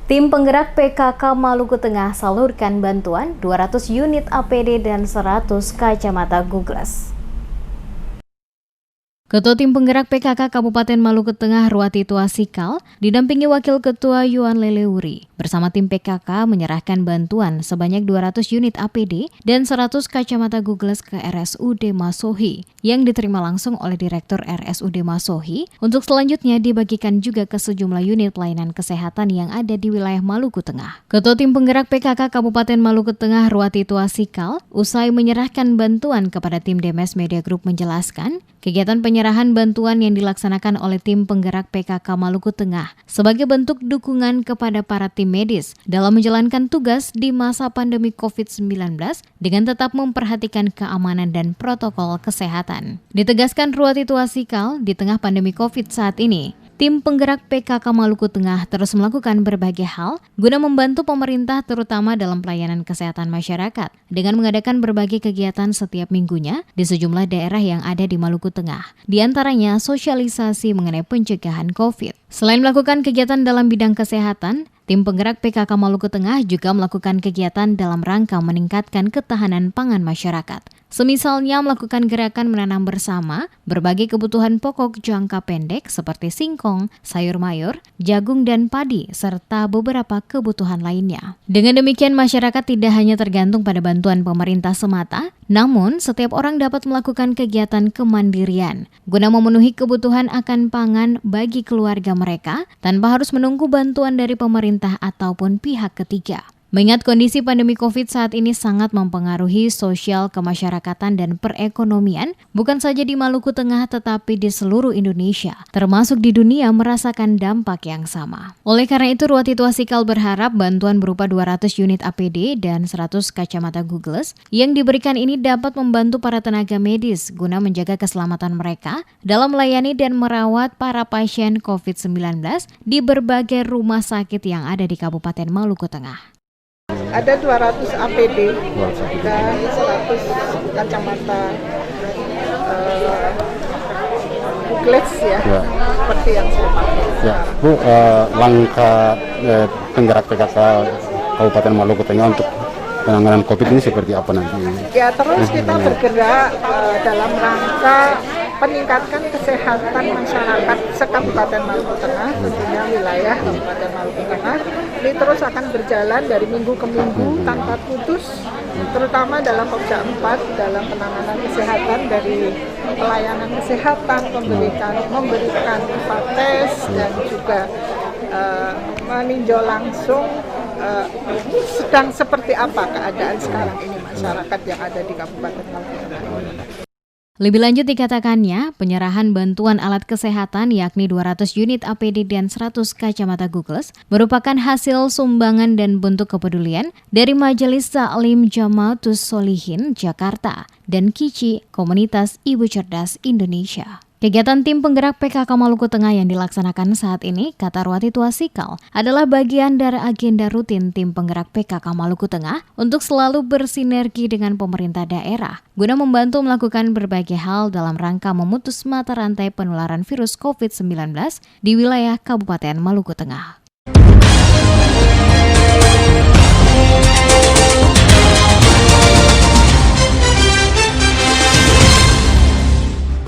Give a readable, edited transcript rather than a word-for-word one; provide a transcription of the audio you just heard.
Tim penggerak PKK Maluku Tengah salurkan bantuan 200 unit APD dan 100 kacamata Googles. Ketua Tim Penggerak PKK Kabupaten Maluku Tengah Ruwati Tuasikal didampingi Wakil Ketua Yuan Leleuri bersama tim PKK menyerahkan bantuan sebanyak 200 unit APD dan 100 kacamata Googles ke RSUD Masohi yang diterima langsung oleh Direktur RSUD Masohi untuk selanjutnya dibagikan juga ke sejumlah unit pelayanan kesehatan yang ada di wilayah Maluku Tengah. Ketua Tim Penggerak PKK Kabupaten Maluku Tengah Ruwati Tuasikal usai menyerahkan bantuan kepada tim Demes Media Group menjelaskan kegiatan penyerahan bantuan yang dilaksanakan oleh tim penggerak PKK Maluku Tengah sebagai bentuk dukungan kepada para tim medis dalam menjalankan tugas di masa pandemi COVID-19 dengan tetap memperhatikan keamanan dan protokol kesehatan. Ditegaskan Ruwati Tuasikal, di tengah pandemi COVID saat ini, tim penggerak PKK Maluku Tengah terus melakukan berbagai hal guna membantu pemerintah terutama dalam pelayanan kesehatan masyarakat dengan mengadakan berbagai kegiatan setiap minggunya di sejumlah daerah yang ada di Maluku Tengah, di antaranya sosialisasi mengenai pencegahan COVID. Selain melakukan kegiatan dalam bidang kesehatan, tim penggerak PKK Maluku Tengah juga melakukan kegiatan dalam rangka meningkatkan ketahanan pangan masyarakat. Semisalnya melakukan gerakan menanam bersama berbagai kebutuhan pokok jangka pendek seperti singkong, sayur mayur, jagung dan padi, serta beberapa kebutuhan lainnya. Dengan demikian masyarakat tidak hanya tergantung pada bantuan pemerintah semata, namun setiap orang dapat melakukan kegiatan kemandirian guna memenuhi kebutuhan akan pangan bagi keluarga mereka tanpa harus menunggu bantuan dari pemerintah ataupun pihak ketiga. Mengingat kondisi pandemi COVID saat ini sangat mempengaruhi sosial kemasyarakatan dan perekonomian, bukan saja di Maluku Tengah tetapi di seluruh Indonesia, termasuk di dunia merasakan dampak yang sama. Oleh karena itu, Ruwati Tuasikal berharap bantuan berupa 200 unit APD dan 100 kacamata Googles yang diberikan ini dapat membantu para tenaga medis guna menjaga keselamatan mereka dalam melayani dan merawat para pasien COVID-19 di berbagai rumah sakit yang ada di Kabupaten Maluku Tengah. Ada 200 APD dan 100 kacamata Googles ya, seperti yang saya pakai. Ya, Bu, langkah penggerak PKK Kabupaten Maluku Tengah untuk penanganan COVID ini seperti apa nanti? Ya, terus kita bergerak dalam rangka peningkatkan kesehatan masyarakat se-Kabupaten Maluku Tengah, tentunya wilayah Kabupaten Maluku Tengah. Ini terus akan berjalan dari minggu ke minggu tanpa putus, terutama dalam Pokja 4 dalam penanganan kesehatan dari pelayanan kesehatan, memberikan tes dan juga meninjau langsung sedang seperti apa keadaan sekarang ini masyarakat yang ada di Kabupaten Maluku Tengah. Lebih lanjut dikatakannya, penyerahan bantuan alat kesehatan yakni 200 unit APD dan 100 kacamata Googles merupakan hasil sumbangan dan bentuk kepedulian dari Majelis Ta'lim Jamaatus Sholihin Jakarta dan KICI Komunitas Ibu Cerdas Indonesia. Kegiatan tim penggerak PKK Maluku Tengah yang dilaksanakan saat ini, kata Ruwati Tuasikal, adalah bagian dari agenda rutin tim penggerak PKK Maluku Tengah untuk selalu bersinergi dengan pemerintah daerah guna membantu melakukan berbagai hal dalam rangka memutus mata rantai penularan virus COVID-19 di wilayah Kabupaten Maluku Tengah.